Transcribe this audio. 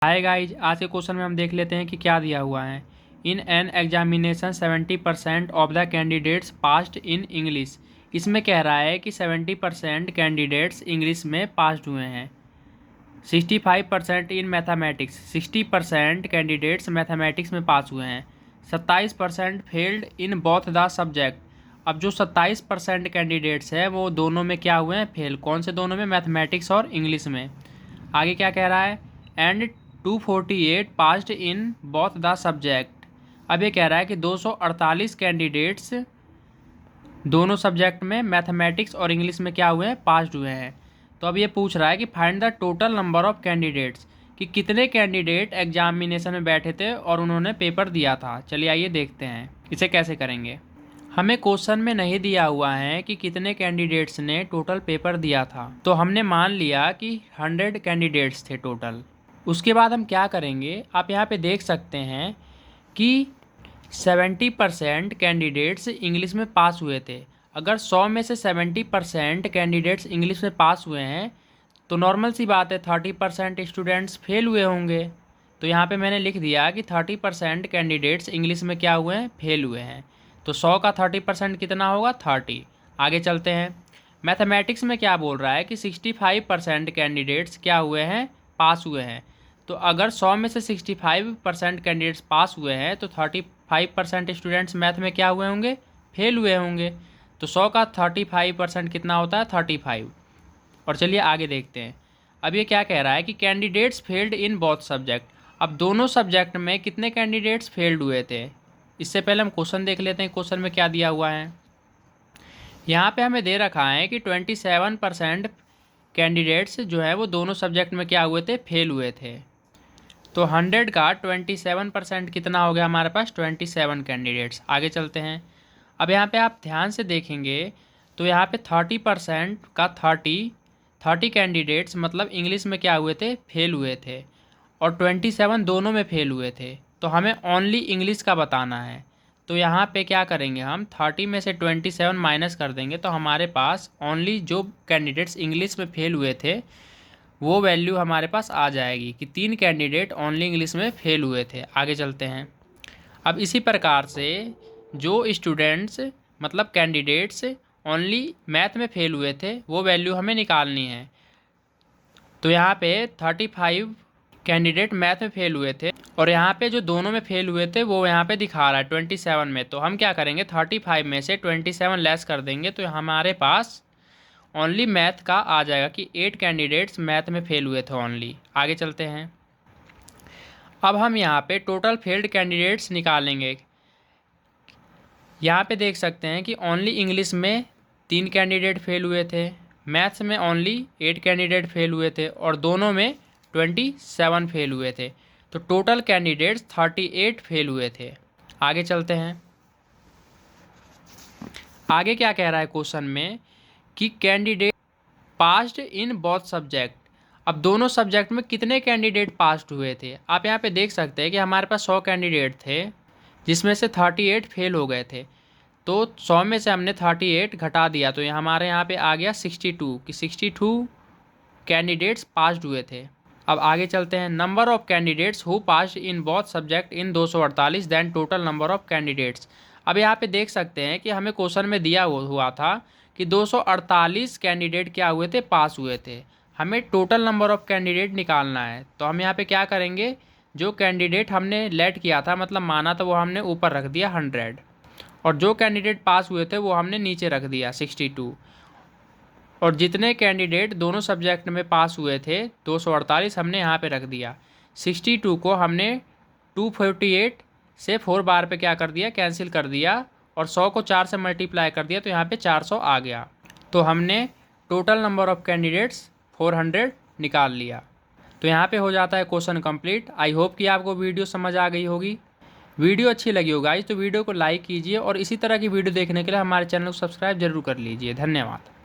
Hi guys, आज के question में हम देख लेते हैं कि क्या दिया हुआ है। In an examination 70% of the candidates passed in English. इसमें कह रहा है कि 70% कैंडिडेट्स इंग्लिश में पास्ड हुए हैं। 65% इन मैथमेटिक्स, 60% कैंडिडेट्स मैथमेटिक्स में पास हुए हैं। 27% failed in both the subject. अब जो 27% कैंडिडेट्स है वो दोनों में क्या हुए हैं? फेल। कौन से दोनों में? मैथमेटिक्स और इंग्लिश में। आगे क्या कह रहा है? And 248 passed in both the subject. अब ये कह रहा है कि 248 कैंडिडेट्स दोनों सब्जेक्ट में मैथमेटिक्स और इंग्लिश में क्या हुए हैं? पास्ड हुए हैं। तो अब ये पूछ रहा है कि find the total number of candidates, कि कितने कैंडिडेट एग्जामिनेशन में बैठे थे और उन्होंने पेपर दिया था। चलिए आइए देखते हैं इसे कैसे करेंगे। हमें क्वेश्चन में नहीं दिया हुआ है कि कितने कैंडिडेट्स ने टोटल पेपर दिया था, तो हमने मान लिया कि 100 कैंडिडेट्स थे टोटल। उसके बाद हम क्या करेंगे, आप यहाँ पे देख सकते हैं कि 70% कैंडिडेट्स इंग्लिश में पास हुए थे। अगर 100 में से 70% कैंडिडेट्स इंग्लिश में पास हुए हैं तो नॉर्मल सी बात है 30% स्टूडेंट्स फेल हुए होंगे। तो यहाँ पे मैंने लिख दिया कि 30% कैंडिडेट्स इंग्लिश में क्या हुए हैं? फेल हुए हैं। तो 100 का 30% कितना होगा? 30। आगे चलते हैं। मैथमेटिक्स में क्या बोल रहा है कि 65% कैंडिडेट्स क्या हुए हैं? पास हुए हैं। तो अगर 100 में से 65% कैंडिडेट्स पास हुए हैं तो 35% स्टूडेंट्स मैथ में क्या हुए होंगे? फेल हुए होंगे। तो 100 का 35% कितना होता है? 35। और चलिए आगे देखते हैं। अब ये क्या कह रहा है कि candidates failed in both subject. अब दोनों सब्जेक्ट में कितने कैंडिडेट्स फेल्ड हुए थे? इससे पहले हम क्वेश्चन देख लेते हैं, क्वेश्चन में क्या दिया हुआ है। यहाँ पे हमें दे रखा है कि 27% कैंडिडेट्स जो है वो दोनों सब्जेक्ट में क्या हुए थे? फेल हुए थे। तो 100 का 27% कितना हो गया हमारे पास? 27 कैंडिडेट्स। आगे चलते हैं। अब यहाँ पे आप ध्यान से देखेंगे तो यहाँ पे 30% का 30 कैंडिडेट्स मतलब इंग्लिश में क्या हुए थे? फेल हुए थे। और 27 दोनों में फेल हुए थे। तो हमें ओनली इंग्लिश का बताना है। तो यहाँ पे क्या करेंगे, हम 30 में से 27 माइनस कर देंगे तो हमारे पास ओनली जो कैंडिडेट्स इंग्लिश में फेल हुए थे वो वैल्यू हमारे पास आ जाएगी कि 3 कैंडिडेट ओनली इंग्लिश में फेल हुए थे। आगे चलते हैं। अब इसी प्रकार से जो स्टूडेंट्स मतलब कैंडिडेट्स ओनली मैथ में फेल हुए थे वो वैल्यू हमें निकालनी है। तो यहाँ पे 35 कैंडिडेट मैथ में फेल हुए थे और यहाँ पे जो दोनों में फेल हुए थे वो यहाँ पे दिखा रहा है 27 में। तो हम क्या करेंगे, 35 में से 27 लेस कर देंगे तो हमारे पास ओनली मैथ का आ जाएगा कि 8 कैंडिडेट्स मैथ में फेल हुए थे ओनली। आगे चलते हैं। अब हम यहाँ पे टोटल फेल्ड कैंडिडेट्स निकालेंगे। यहाँ पे देख सकते हैं कि ओनली इंग्लिश में 3 कैंडिडेट फेल हुए थे, मैथ्स में ओनली 8 कैंडिडेट फेल हुए थे और दोनों में 27 फेल हुए थे। तो टोटल कैंडिडेट्स 38 फेल हुए थे। आगे चलते हैं। आगे क्या कह रहा है क्वेश्चन में कि candidate passed in both subject. अब दोनों सब्जेक्ट में कितने कैंडिडेट पास्ड हुए थे? आप यहाँ पे देख सकते हैं कि हमारे पास 100 कैंडिडेट थे जिसमें से 38 फेल हो गए थे। तो 100 में से हमने 38 घटा दिया तो हमारे यहाँ पे आ गया 62 कि 62 कैंडिडेट्स पास्ड हुए थे। अब आगे चलते हैं। Number of candidates who passed in both subject in 248 than total number of candidates. अब यहाँ पे देख सकते हैं कि हमें क्वेश्चन में दिया हुआ था कि 248 कैंडिडेट क्या हुए थे? पास हुए थे। हमें टोटल नंबर ऑफ कैंडिडेट निकालना है। तो हम यहाँ पे क्या करेंगे, जो कैंडिडेट हमने लेट किया था मतलब माना तो वो हमने ऊपर रख दिया 100 और जो कैंडिडेट पास हुए थे वो हमने नीचे रख दिया 62। और जितने कैंडिडेट दोनों सब्जेक्ट में पास हुए थे 248 हमने यहाँ पे रख दिया। 62 को हमने 248 से 4 बार पे क्या कर दिया? कैंसिल कर दिया और 100 को 4 से मल्टीप्लाई कर दिया तो यहाँ पे 400 आ गया। तो हमने टोटल नंबर ऑफ कैंडिडेट्स 400 निकाल लिया। तो यहाँ पे हो जाता है क्वेश्चन कंप्लीट। आई होप कि आपको वीडियो समझ आ गई होगी। वीडियो अच्छी लगी हो गाइस तो वीडियो को लाइक कीजिए और इसी तरह की वीडियो देखने के लिए हमारे चैनल को सब्सक्राइब जरूर कर लीजिए। धन्यवाद।